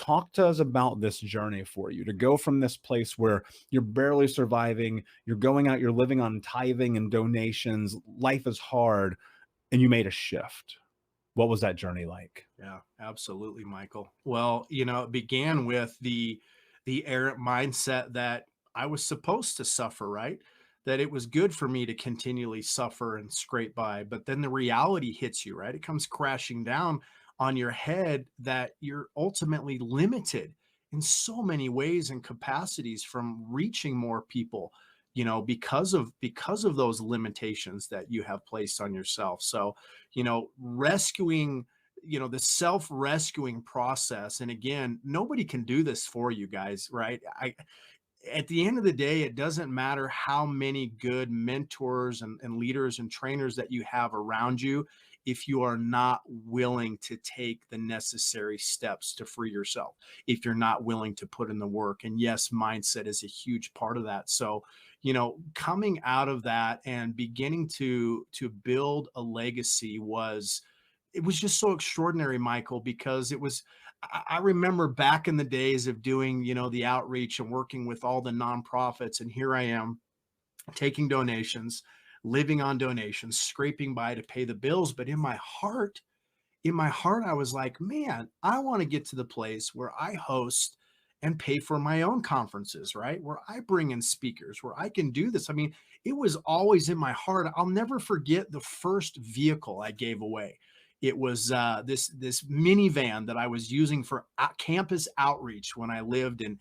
talk to us about this journey for you to go from this place where you're barely surviving, you're going out, you're living on tithing and donations, life is hard, and you made a shift. What was that journey like? Yeah, absolutely, Michael. Well, it began with the errant mindset that I was supposed to suffer, right? That it was good for me to continually suffer and scrape by. But then the reality hits you, right? It comes crashing down on your head that you're ultimately limited in so many ways and capacities from reaching more people, because of those limitations that you have placed on yourself. So, rescuing, the self-rescuing process. And again, nobody can do this for you guys, right? At the end of the day, it doesn't matter how many good mentors and leaders and trainers that you have around you if you are not willing to take the necessary steps to free yourself, if you're not willing to put in the work. And yes, mindset is a huge part of that. So, coming out of that and beginning to build a legacy it was just so extraordinary, Michael, because I remember back in the days of doing, the outreach and working with all the nonprofits. And here I am taking donations, living on donations, scraping by to pay the bills. But in my heart, I was like, man, I want to get to the place where I host and pay for my own conferences, right? Where I bring in speakers, where I can do this. I mean, it was always in my heart. I'll never forget the first vehicle I gave away. It was this minivan that I was using for campus outreach when I lived in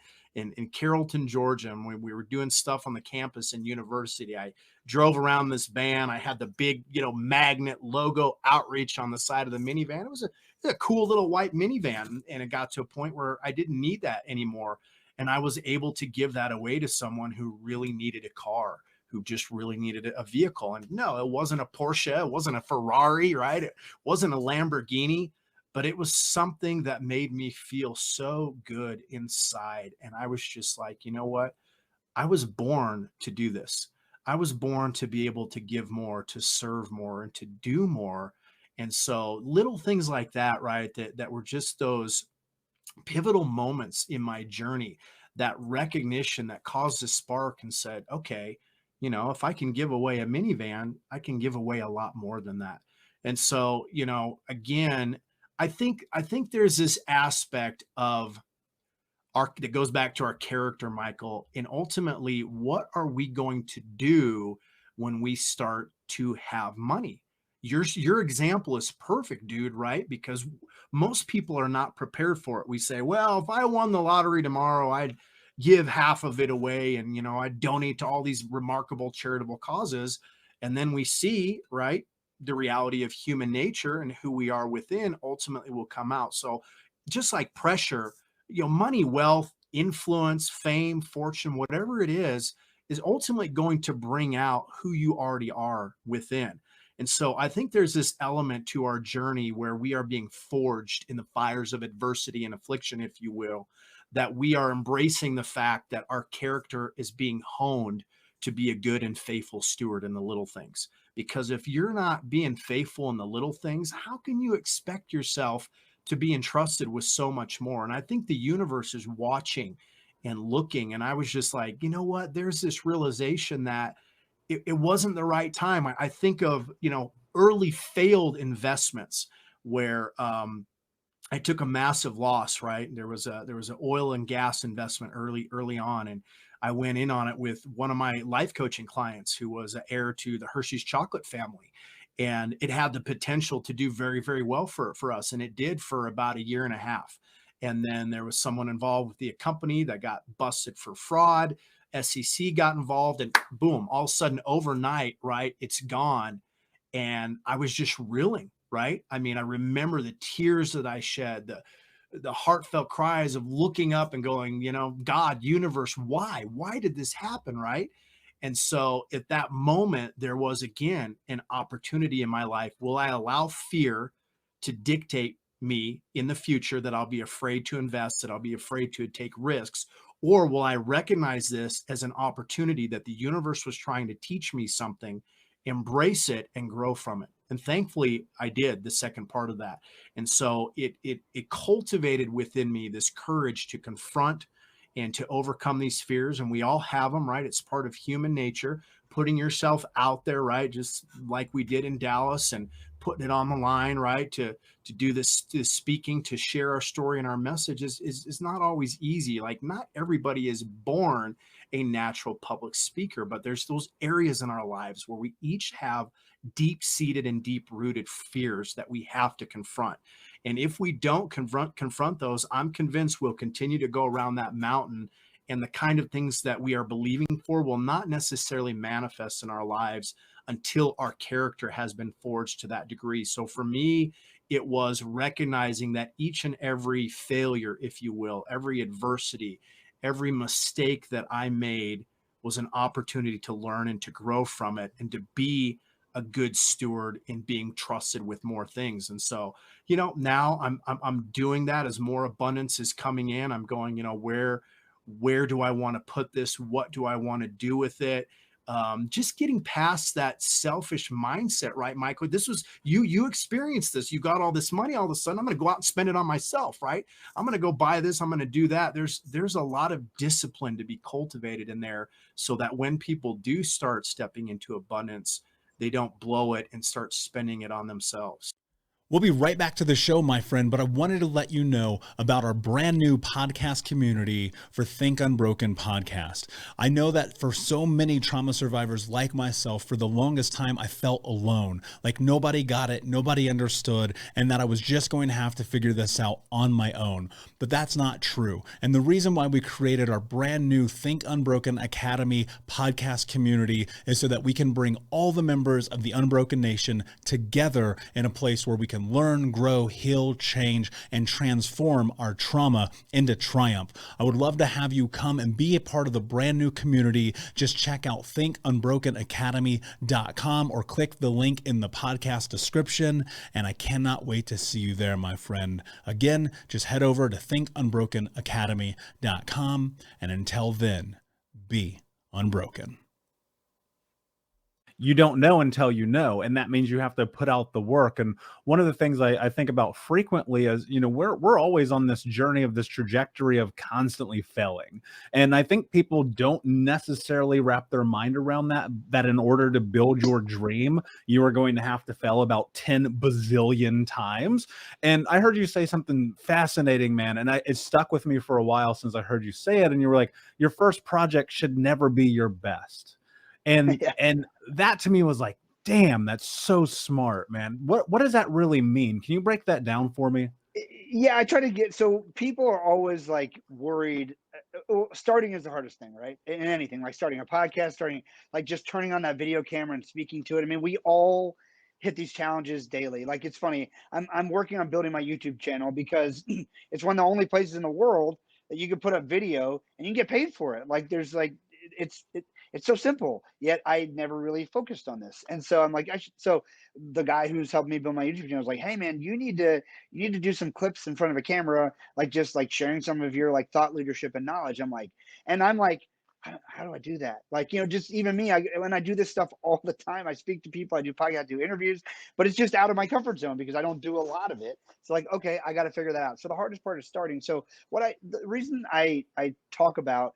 Carrollton, Georgia, and when we were doing stuff on the campus and university. I drove around this van. I had the big, magnet logo outreach on the side of the minivan. It was a cool little white minivan. And it got to a point where I didn't need that anymore. And I was able to give that away to someone who really needed a car, who just really needed a vehicle. And no, it wasn't a Porsche. It wasn't a Ferrari, right? It wasn't a Lamborghini, but it was something that made me feel so good inside. And I was just like, you know what? I was born to do this. I was born to be able to give more, to serve more, and to do more. And so little things like that, right? That were just those pivotal moments in my journey, that recognition that caused a spark and said, okay, if I can give away a minivan, I can give away a lot more than that. And so, again, I think there's this aspect of our that goes back to our character, Michael, and ultimately, what are we going to do when we start to have money? Your example is perfect, dude, right? Because most people are not prepared for it. We say, well, if I won the lottery tomorrow, I'd give half of it away, and I'd donate to all these remarkable charitable causes. And then we see, right, the reality of human nature and who we are within ultimately will come out. So just like pressure, money, wealth, influence, fame, fortune, whatever it is ultimately going to bring out who you already are within. And so I think there's this element to our journey where we are being forged in the fires of adversity and affliction, if you will, that we are embracing the fact that our character is being honed to be a good and faithful steward in the little things. Because if you're not being faithful in the little things, how can you expect yourself to be entrusted with so much more? And I think the universe is watching and looking. And I was just like, you know what? There's this realization that it wasn't the right time. I think of, early failed investments where I took a massive loss, right? There was an oil and gas investment early on. And I went in on it with one of my life coaching clients who was an heir to the Hershey's chocolate family. And it had the potential to do very, very well for us. And it did for about a year and a half. And then there was someone involved with the company that got busted for fraud. SEC got involved, and boom, all of a sudden overnight, right, it's gone. And I was just reeling, right? I mean, I remember the tears that I shed, the heartfelt cries of looking up and going, God, universe, why did this happen, right? And so at that moment, there was again an opportunity in my life. Will I allow fear to dictate me in the future, that I'll be afraid to invest, that I'll be afraid to take risks? Or will I recognize this as an opportunity that the universe was trying to teach me something, embrace it, and grow from it? And thankfully I did the second part of that. And so it cultivated within me this courage to confront and to overcome these fears. And we all have them, right? It's part of human nature, putting yourself out there, right? Just like we did in Dallas, and putting it on the line, right? To do this, to speaking, to share our story and our message is not always easy. Like, not everybody is born a natural public speaker, but there's those areas in our lives where we each have deep seated and deep rooted fears that we have to confront. And if we don't confront those, I'm convinced we'll continue to go around that mountain, and the kind of things that we are believing for will not necessarily manifest in our lives until our character has been forged to that degree. So for me, it was recognizing that each and every failure, if you will, every adversity, every mistake that I made was an opportunity to learn and to grow from it, and to be a good steward in being trusted with more things. And so, now I'm doing that as more abundance is coming in. I'm going, where do I want to put this? What do I want to do with it? Just getting past that selfish mindset, right, Michael? This was you experienced this. You got all this money, all of a sudden I'm going to go out and spend it on myself, right? I'm going to go buy this, I'm going to do that. There's a lot of discipline to be cultivated in there, so that when people do start stepping into abundance, they don't blow it and start spending it on themselves. We'll be right back to the show, my friend, but I wanted to let you know about our brand new podcast community for Think Unbroken podcast. I know that for so many trauma survivors like myself, for the longest time, I felt alone, like nobody got it, nobody understood, and that I was just going to have to figure this out on my own. But that's not true. And the reason why we created our brand new Think Unbroken Academy podcast community is so that we can bring all the members of the Unbroken Nation together in a place where we can learn, grow, heal, change, and transform our trauma into triumph. I would love to have you come and be a part of the brand new community. Just check out thinkunbrokenacademy.com or click the link in the podcast description, and I cannot wait to see you there, my friend. Again, just head over to thinkunbrokenacademy.com, and until then, be unbroken. You don't know until you know, and that means you have to put out the work. And one of the things I think about frequently is, we're always on this journey of this trajectory of constantly failing. And I think people don't necessarily wrap their mind around that in order to build your dream, you are going to have to fail about 10 bazillion times. And I heard you say something fascinating, man, and it stuck with me for a while since I heard you say it. And you were like, your first project should never be your best. And Yeah. and that to me was like, damn, that's so smart, man. What does that really mean? Can you break that down for me? Yeah, I try to so people are always like worried. Starting is the hardest thing, right? In anything, like starting a podcast, starting like just turning on that video camera and speaking to it. I mean, we all hit these challenges daily. Like, it's funny. I'm working on building my YouTube channel because it's one of the only places in the world that you can put up video and you can get paid for it. Like, there's like it's so simple. Yet I never really focused on this, and so I'm like, I should. So the guy who's helped me build my YouTube channel was like, "Hey, man, you need to do some clips in front of a camera, like just like sharing some of your like thought leadership and knowledge." I'm like, how do I do that? Like, just even me, when I do this stuff all the time, I speak to people, I do podcasts, I do interviews, but it's just out of my comfort zone because I don't do a lot of it. So like, okay, I got to figure that out. So the hardest part is starting. So the reason I talk about,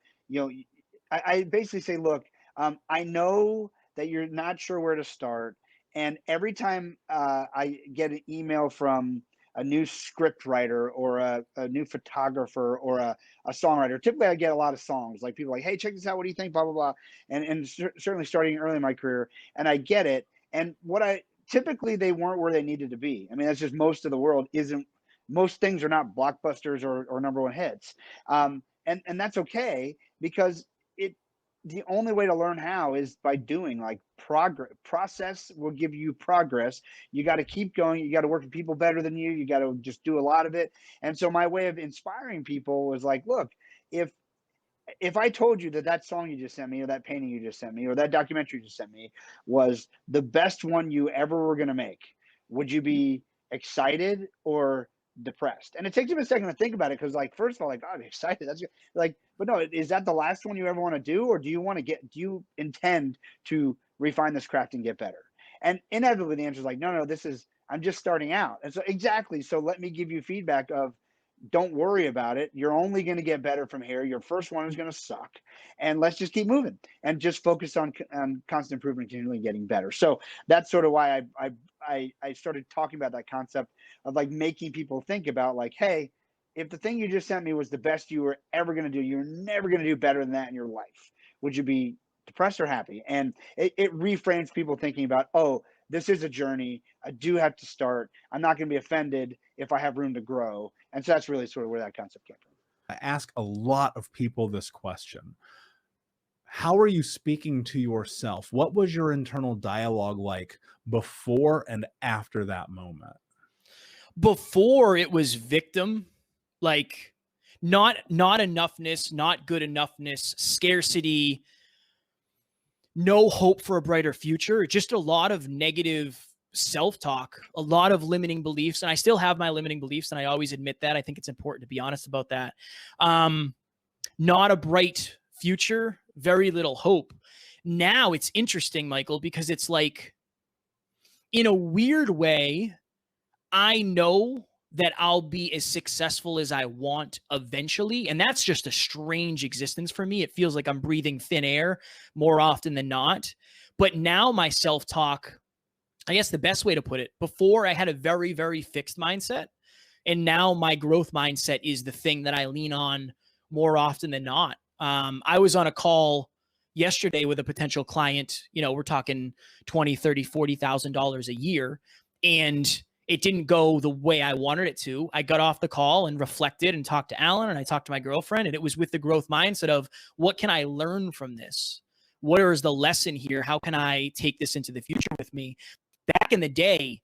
I basically say, look, I know that you're not sure where to start. And every time I get an email from a new script writer or a new photographer or a songwriter, typically I get a lot of songs. Like, people like, hey, check this out. What do you think? Blah, blah, blah. And certainly starting early in my career. And I get it. And typically they weren't where they needed to be. I mean, that's just most of the world isn't. Most things are not blockbusters or number one hits. And that's okay, because the only way to learn how is by doing. Like, process will give you progress. You got to keep going. You got to work with people better than you. You got to just do a lot of it. And so my way of inspiring people was like, look, if I told you that song you just sent me, or that painting you just sent me, or that documentary you just sent me was the best one you ever were going to make, would you be excited or depressed? And it takes me a second to think about it, because, like, first of all, like, oh, I'm excited. That's like, but no, is that the last one you ever want to do, or do you intend to refine this craft and get better? And inevitably the answer is like, no, I'm just starting out. And so exactly. So let me give you feedback of, don't worry about it. You're only going to get better from here. Your first one is going to suck, and let's just keep moving and just focus on constant improvement, continually getting better. So that's sort of why I started talking about that concept of like making people think about like, hey, if the thing you just sent me was the best you were ever going to do, you're never going to do better than that in your life. Would you be depressed or happy? And it reframes people thinking about, oh, this is a journey. I do have to start. I'm not going to be offended if I have room to grow. And so that's really sort of where that concept came from. I ask a lot of people this question. How are you speaking to yourself? What was your internal dialogue like before and after that moment? Before, it was victim, like not enoughness, not good enoughness, scarcity, no hope for a brighter future, just a lot of negative self-talk, a lot of limiting beliefs. And I still have my limiting beliefs, and I always admit that. I think it's important to be honest about that. Not a bright future, very little hope. Now it's interesting, Michael, because it's like, in a weird way, I know that I'll be as successful as I want eventually. And that's just a strange existence for me. It feels like I'm breathing thin air more often than not. But now my self-talk, I guess the best way to put it, before I had a very, very fixed mindset. And now my growth mindset is the thing that I lean on more often than not. I was on a call yesterday with a potential client. You know, we're talking $20,000, $30,000, $40,000 a year. And it didn't go the way I wanted it to. I got off the call and reflected and talked to Alan, and I talked to my girlfriend, and it was with the growth mindset of, what can I learn from this? What is the lesson here? How can I take this into the future with me? Back in the day,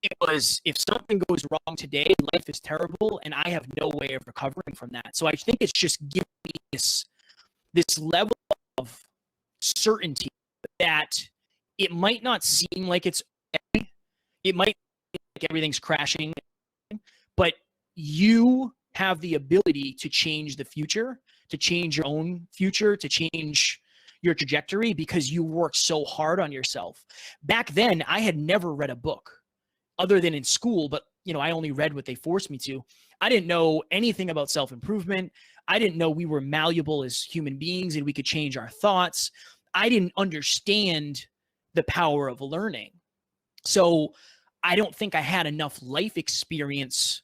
it was, if something goes wrong today, life is terrible, and I have no way of recovering from that. So I think it's just giving me this level of certainty that it might not seem like it might like everything's crashing, but you have the ability to change the future, to change your own future, to change your trajectory, because you work so hard on yourself. Back then, I had never read a book other than in school, but you know, I only read what they forced me to. I didn't know anything about self-improvement. I didn't know we were malleable as human beings and we could change our thoughts. I didn't understand the power of learning. So I don't think I had enough life experience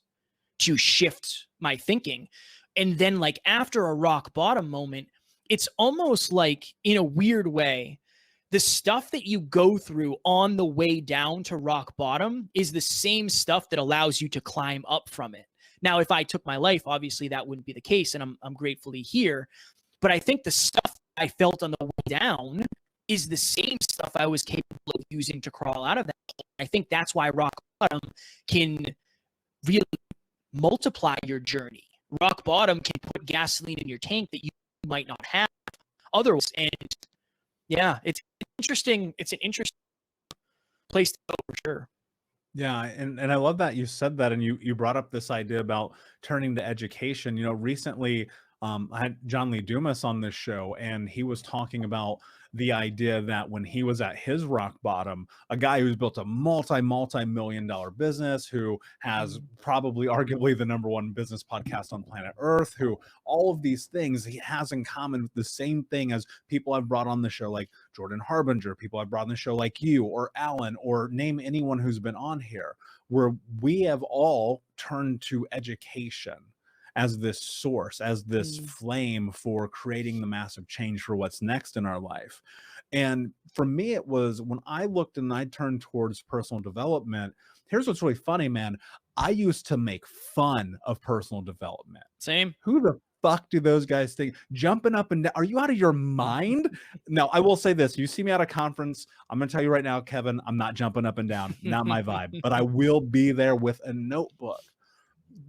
to shift my thinking. And then like after a rock bottom moment, it's almost like, in a weird way, the stuff that you go through on the way down to rock bottom is the same stuff that allows you to climb up from it. Now, if I took my life, obviously that wouldn't be the case, and I'm gratefully here. But I think the stuff I felt on the way down is the same stuff I was capable of using to crawl out of that. I think that's why rock bottom can really multiply your journey. Rock bottom can put gasoline in your tank that you might not have otherwise. And yeah, it's interesting. It's an interesting place to go for sure. Yeah, and I love that you said that, and you brought up this idea about turning to education. You know, recently I had John Lee Dumas on this show, and he was talking about the idea that when he was at his rock bottom, a guy who's built a multi-million-dollar business, who has probably arguably the #1 business podcast on planet Earth, who all of these things he has in common, the same thing as people I've brought on the show like Jordan Harbinger, people I've brought on the show like you or Alan, or name anyone who's been on here, where we have all turned to education as this source, as this flame for creating the massive change for what's next in our life. And for me, it was when I looked and I turned towards personal development. Here's what's really funny, man. I used to make fun of personal development. Same. Who the fuck do those guys think? Jumping up and down. Are you out of your mind? Now, I will say this. You see me at a conference. I'm going to tell you right now, Kevin, I'm not jumping up and down. Not my vibe. But I will be there with a notebook.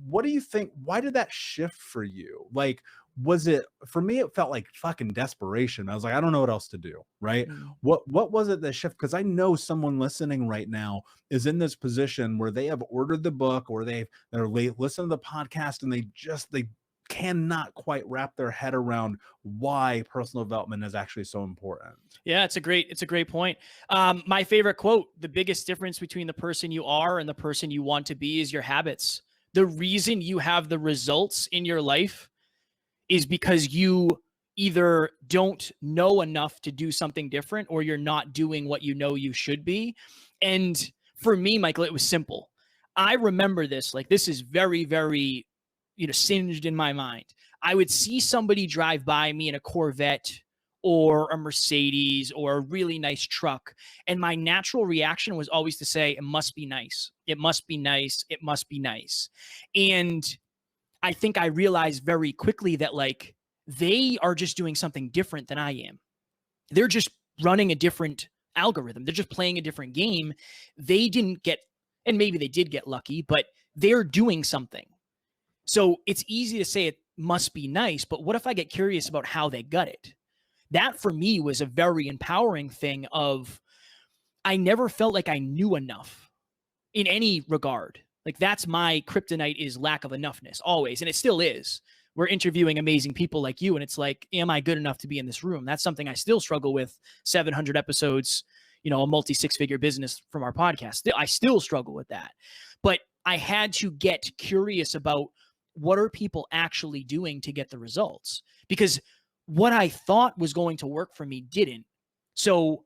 What do you think? Why did that shift for you? Like, was it, for me, it felt like fucking desperation. I was like, I don't know what else to do. Right. What was it that shift? Because I know someone listening right now is in this position where they have ordered the book, or they're listened to the podcast, and they cannot quite wrap their head around why personal development is actually so important. Yeah, it's a great point. My favorite quote: the biggest difference between the person you are and the person you want to be is your habits. The reason you have the results in your life is because you either don't know enough to do something different, or you're not doing what you know you should be. And for me, Michael, it was simple. I remember this, like, this is very, very, singed in my mind. I would see somebody drive by me in a Corvette or a Mercedes or a really nice truck, and my natural reaction was always to say, it must be nice. It must be nice. It must be nice. And I think I realized very quickly that, like, they are just doing something different than I am. They're just running a different algorithm. They're just playing a different game. They didn't get, and maybe they did get lucky, but they're doing something. So it's easy to say it must be nice, but what if I get curious about how they got it? That for me was a very empowering thing of, I never felt like I knew enough in any regard. Like, that's my kryptonite, is lack of enough-ness always. And it still is. We're interviewing amazing people like you, and it's like, am I good enough to be in this room? That's something I still struggle with. 700 episodes, a multi six-figure business from our podcast. I still struggle with that. But I had to get curious about, what are people actually doing to get the results? Because what I thought was going to work for me didn't. So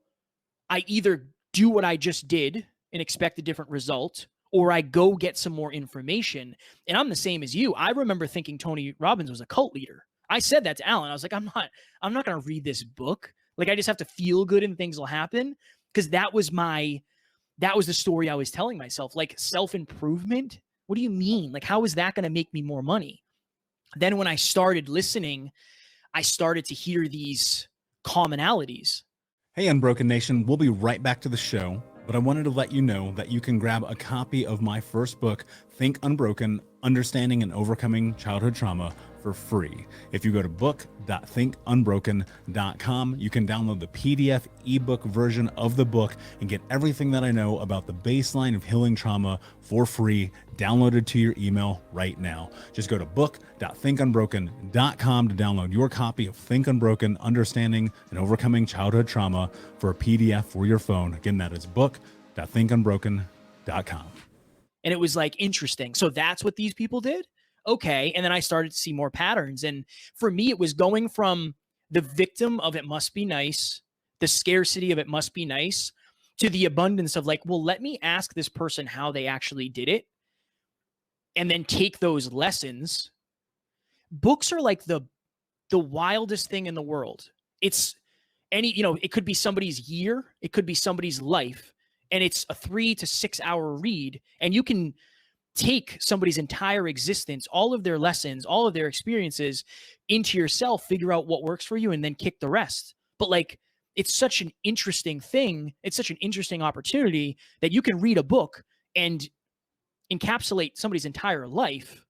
I either do what I just did and expect a different result, or I go get some more information. And I'm the same as you. I remember thinking Tony Robbins was a cult leader. I said that to Alan. I was like, I'm not going to read this book. Like, I just have to feel good and things will happen. Because that was the story I was telling myself. Like, self-improvement. What do you mean? Like, how is that going to make me more money? Then when I started listening, I started to hear these commonalities. Hey, Unbroken Nation, we'll be right back to the show, but I wanted to let you know that you can grab a copy of my first book, Think Unbroken: Understanding and Overcoming Childhood Trauma, for free. If you go to book.thinkunbroken.com, you can download the PDF ebook version of the book and get everything that I know about the baseline of healing trauma for free, downloaded to your email right now. Just go to book.thinkunbroken.com to download your copy of Think Unbroken: Understanding and Overcoming Childhood Trauma for a PDF for your phone. Again, that is book.thinkunbroken.com. And it was like, interesting. So that's what these people did? Okay. And then I started to see more patterns. And for me, it was going from the victim of it must be nice, the scarcity of it must be nice, to the abundance of, like, well, let me ask this person how they actually did it, and then take those lessons. Books are like the wildest thing in the world. It's it could be somebody's year, it could be somebody's life, and it's a 3 to 6 hour read, and you can take somebody's entire existence, all of their lessons, all of their experiences into yourself, figure out what works for you, and then kick the rest. But, like, it's such an interesting thing. It's such an interesting opportunity that you can read a book and encapsulate somebody's entire life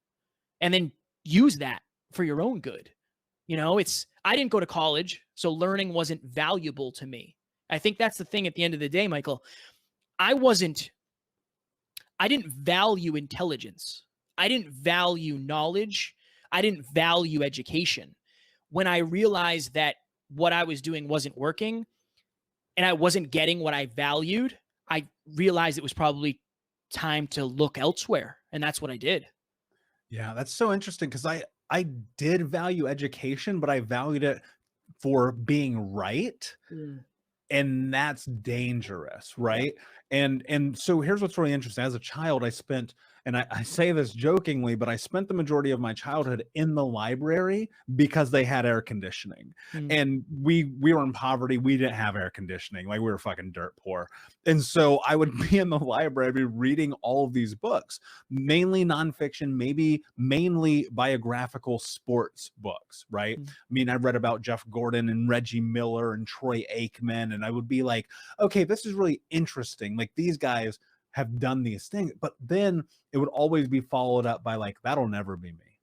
and then use that for your own good. I didn't go to college, so learning wasn't valuable to me. I think that's the thing at the end of the day, Michael. I didn't value intelligence. I didn't value knowledge. I didn't value education. When I realized that what I was doing wasn't working and I wasn't getting what I valued, I realized it was probably time to look elsewhere. And that's what I did. Yeah, that's so interesting, because I did value education, but I valued it for being right. And that's dangerous, right? And so here's what's really interesting. As a child, I spent, and I say this jokingly, but I spent the majority of my childhood in the library because they had air conditioning. And we were in poverty. We didn't have air conditioning. Like, we were fucking dirt poor. And so I would be in the library, I'd be reading all of these books, mainly nonfiction, mainly biographical sports books, right? I mean, I read about Jeff Gordon and Reggie Miller and Troy Aikman, and I would be like, okay, this is really interesting. Like, these guys have done these things, but then it would always be followed up by, like, that'll never be me,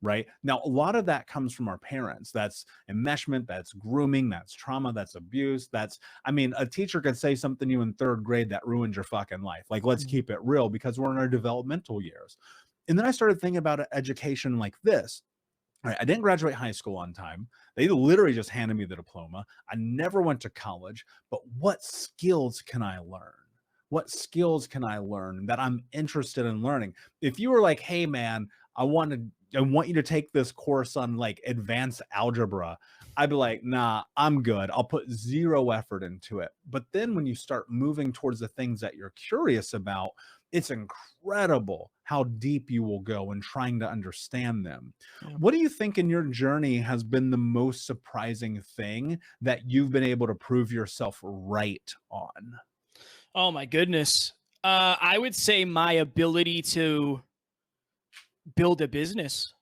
right? Now, a lot of that comes from our parents. That's enmeshment, that's grooming, that's trauma, that's abuse. A teacher could say something to you in 3rd grade that ruined your fucking life. Like, let's keep it real, because we're in our developmental years. And then I started thinking about education like this. All right, I didn't graduate high school on time. They literally just handed me the diploma. I never went to college, but what skills can I learn? What skills can I learn that I'm interested in learning? If you were like, hey man, I want you to take this course on like advanced algebra, I'd be like, nah, I'm good. I'll put zero effort into it. But then when you start moving towards the things that you're curious about, it's incredible how deep you will go in trying to understand them. Yeah. What do you think in your journey has been the most surprising thing that you've been able to prove yourself right on? Oh my goodness. I would say my ability to build a business.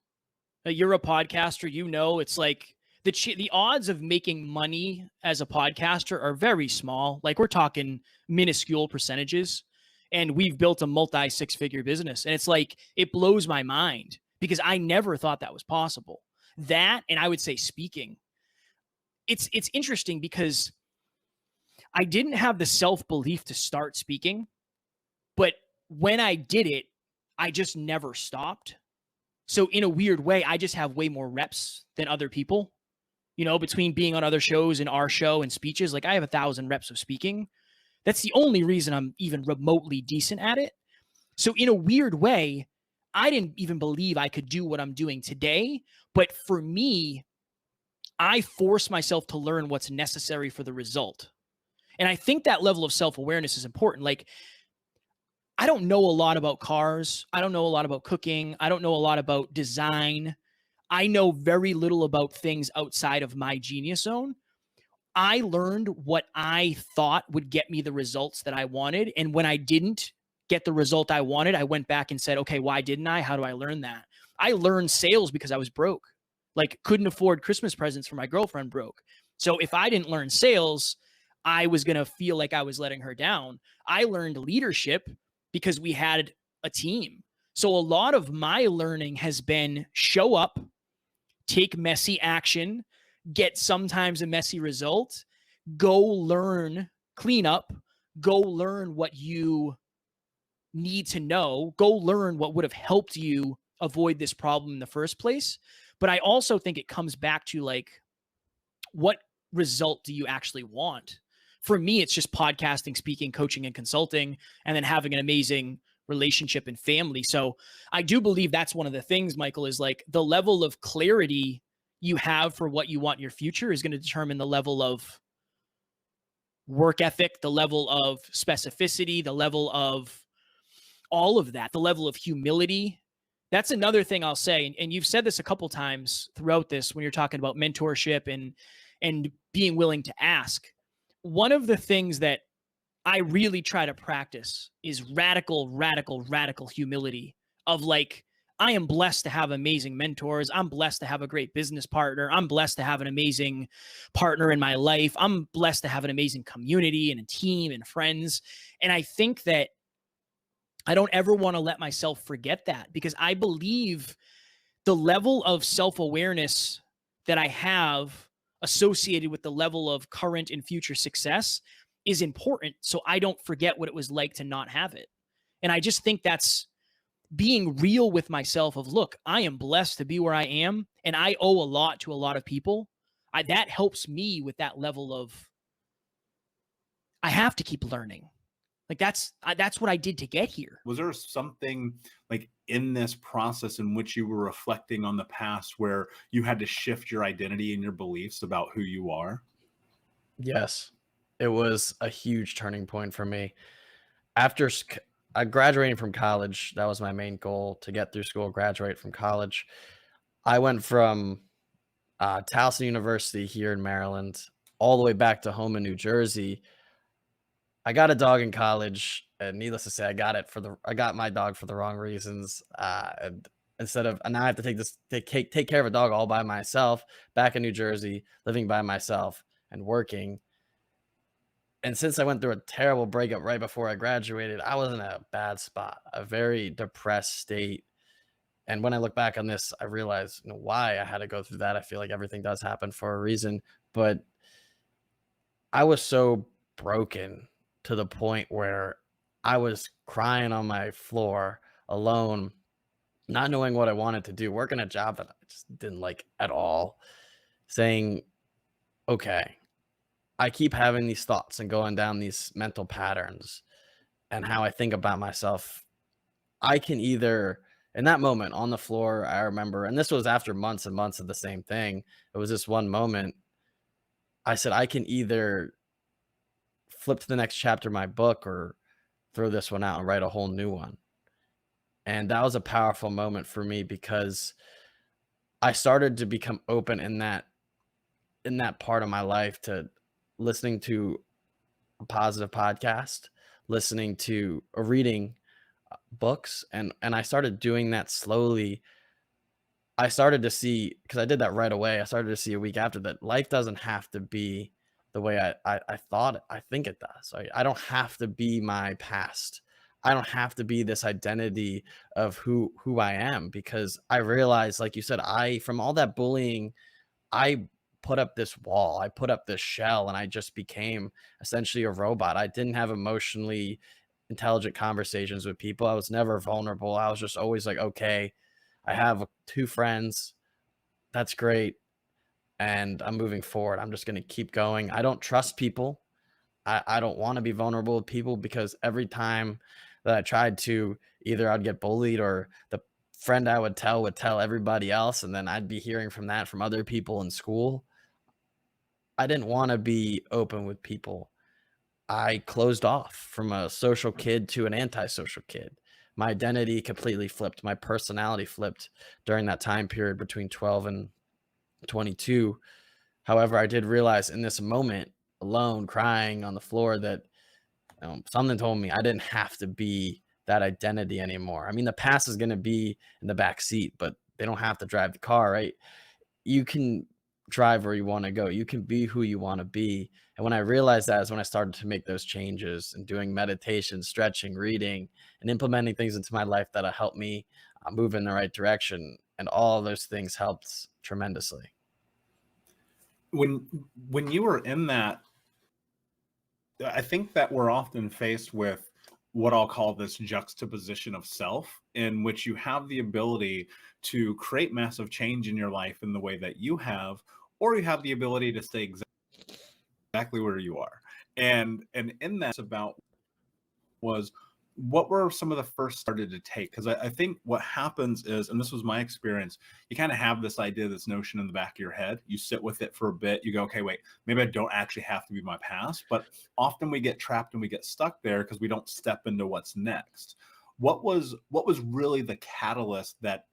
You're a podcaster, you know, it's like the odds of making money as a podcaster are very small. Like we're talking minuscule percentages, and we've built a multi six-figure business. And it's like, it blows my mind because I never thought that was possible. That, and I would say speaking. It's interesting because I didn't have the self-belief to start speaking, but when I did it, I just never stopped. So in a weird way, I just have way more reps than other people, you know, between being on other shows and our show and speeches. Like I have 1,000 reps of speaking. That's the only reason I'm even remotely decent at it. So in a weird way, I didn't even believe I could do what I'm doing today. But for me, I force myself to learn what's necessary for the result. And I think that level of self-awareness is important. Like, I don't know a lot about cars. I don't know a lot about cooking. I don't know a lot about design. I know very little about things outside of my genius zone. I learned what I thought would get me the results that I wanted. And when I didn't get the result I wanted, I went back and said, okay, why didn't I? How do I learn that? I learned sales because I was broke. Like couldn't afford Christmas presents for my girlfriend broke. So if I didn't learn sales, I was going to feel like I was letting her down. I learned leadership because we had a team. So a lot of my learning has been show up, take messy action, get sometimes a messy result, go learn, clean up, go learn what you need to know, go learn what would have helped you avoid this problem in the first place. But I also think it comes back to like, what result do you actually want? For me, it's just podcasting, speaking, coaching, and consulting, and then having an amazing relationship and family. So I do believe that's one of the things, Michael, is like the level of clarity you have for what you want in your future is going to determine the level of work ethic, the level of specificity, the level of all of that, the level of humility. That's another thing I'll say. And you've said this a couple times throughout this when you're talking about mentorship and being willing to ask. One of the things that I really try to practice is radical humility of like, I am blessed to have amazing mentors. I'm blessed to have a great business partner. I'm blessed to have an amazing partner in my life. I'm blessed to have an amazing community and a team and friends. And I think that I don't ever want to let myself forget that, because I believe the level of self-awareness that I have associated with the level of current and future success is important, so I don't forget what it was like to not have it. And I just think that's being real with myself of, look, I am blessed to be where I am, and I owe a lot to a lot of people. That helps me with that level of, I have to keep learning. Like that's what I did to get here. Was there something like in this process in which you were reflecting on the past where you had to shift your identity and your beliefs about who you are? Yes, it was a huge turning point for me. After I graduating from college, that was my main goal, to get through school, graduate from college. I went from Towson University here in Maryland all the way back to home in New Jersey. I got a dog in college, and needless to say, I got my dog for the wrong reasons. And now I have to take care of a dog all by myself, back in New Jersey, living by myself and working. And since I went through a terrible breakup right before I graduated, I was in a bad spot, a very depressed state. And when I look back on this, I realize, why I had to go through that. I feel like everything does happen for a reason, but I was so broken to the point where I was crying on my floor alone, not knowing what I wanted to do, working a job that I just didn't like at all, saying, okay, I keep having these thoughts and going down these mental patterns and how I think about myself. I can either, in that moment on the floor, I remember, and this was after months and months of the same thing. It was this one moment. I said, I can either flip to the next chapter of my book or throw this one out and write a whole new one. And that was a powerful moment for me because I started to become open in that part of my life to listening to a positive podcast, listening to or reading books, and I started doing that slowly. I started to see, because I did that right away. I started to see a week after that life doesn't have to be the way I thought I think it does. I don't have to be my past. I don't have to be this identity of who I am, because I realized, like you said, I from all that bullying, I put up this wall, I put up this shell, and I just became essentially a robot. I didn't have emotionally intelligent conversations with people. I was never vulnerable. I was just always like, okay, I have two friends. That's great. And I'm moving forward. I'm just going to keep going. I don't trust people. I don't want to be vulnerable with people, because every time that I tried to, either I'd get bullied or the friend I would tell everybody else. And then I'd be hearing from that from other people in school. I didn't want to be open with people. I closed off from a social kid to an antisocial kid. My identity completely flipped. My personality flipped during that time period between 12 and 22. However, I did realize in this moment, alone, crying on the floor, that something told me I didn't have to be that identity anymore. I mean, the past is going to be in the back seat, but they don't have to drive the car, right? You can drive where you want to go. You can be who you want to be. And when I realized that is when I started to make those changes and doing meditation, stretching, reading, and implementing things into my life that helped me move in the right direction. And all of those things helped tremendously. When you were in that, I think that we're often faced with what I'll call this juxtaposition of self, in which you have the ability to create massive change in your life in the way that you have, or you have the ability to stay exactly where you are. And in that, about was, what were some of the first started to take? Because I think what happens is, and this was my experience, you kind of have this idea, this notion in the back of your head. You sit with it for a bit. You go, okay, wait, maybe I don't actually have to be my past. But often we get trapped and we get stuck there because we don't step into what's next. What was really the catalyst that,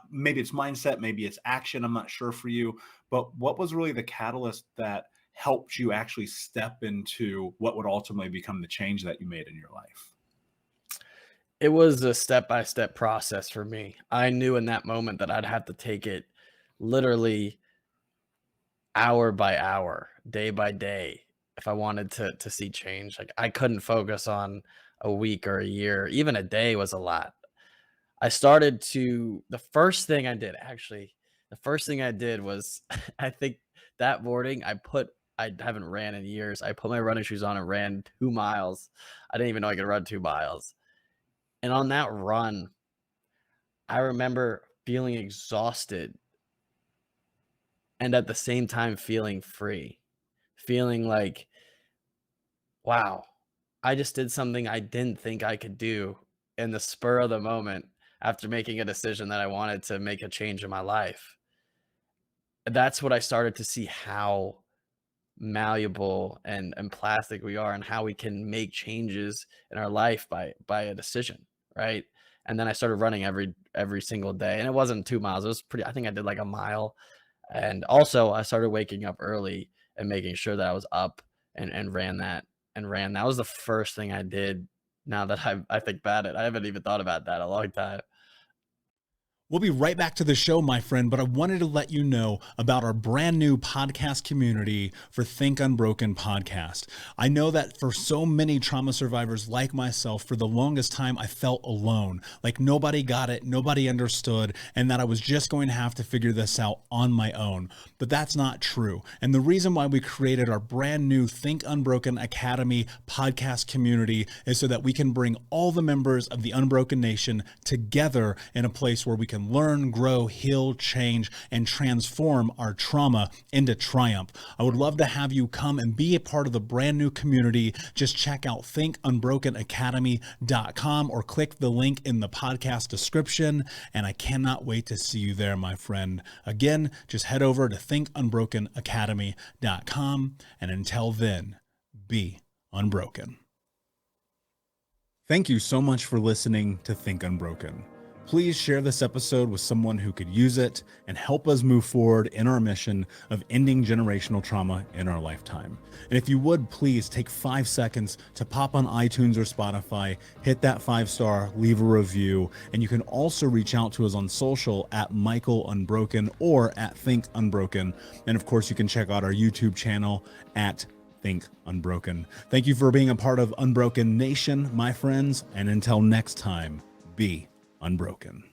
maybe it's mindset, maybe it's action, I'm not sure for you, but what was really the catalyst that helped you actually step into what would ultimately become the change that you made in your life? It was a step-by-step process for me. I knew in that moment that I'd have to take it literally hour by hour, day by day, if I wanted to see change. Like, I couldn't focus on a week or a year. Even a day was a lot. I started to the first thing I did was I think that morning I haven't ran in years. I put my running shoes on and ran 2 miles. I didn't even know I could run 2 miles. And on that run, I remember feeling exhausted and at the same time feeling free, feeling like, wow, I just did something I didn't think I could do in the spur of the moment after making a decision that I wanted to make a change in my life. That's what I started to see, how malleable and plastic we are, and how we can make changes in our life by a decision, right? And then I started running every single day, and it wasn't 2 miles. It was pretty, I think I did like a mile. And also I started waking up early and making sure that I was up and ran that. That was the first thing I did. Now that I think about it, I haven't even thought about that in a long time. We'll be right back to the show, my friend, but I wanted to let you know about our brand new podcast community for Think Unbroken podcast. I know that for so many trauma survivors like myself, for the longest time, I felt alone, like nobody got it, nobody understood, and that I was just going to have to figure this out on my own. But that's not true. And the reason why we created our brand new Think Unbroken Academy podcast community is so that we can bring all the members of the Unbroken Nation together in a place where we can learn, grow, heal, change, and transform our trauma into triumph. I would love to have you come and be a part of the brand new community. Just check out thinkunbrokenacademy.com or click the link in the podcast description. And I cannot wait to see you there, my friend. Again, just head over to thinkunbrokenacademy.com. And until then, be unbroken. Thank you so much for listening to Think Unbroken. Please share this episode with someone who could use it and help us move forward in our mission of ending generational trauma in our lifetime. And if you would, please take 5 seconds to pop on iTunes or Spotify, hit that 5-star, leave a review, and you can also reach out to us on social at Michael Unbroken or at Think Unbroken. And of course, you can check out our YouTube channel at Think Unbroken. Thank you for being a part of Unbroken Nation, my friends, and until next time, be unbroken.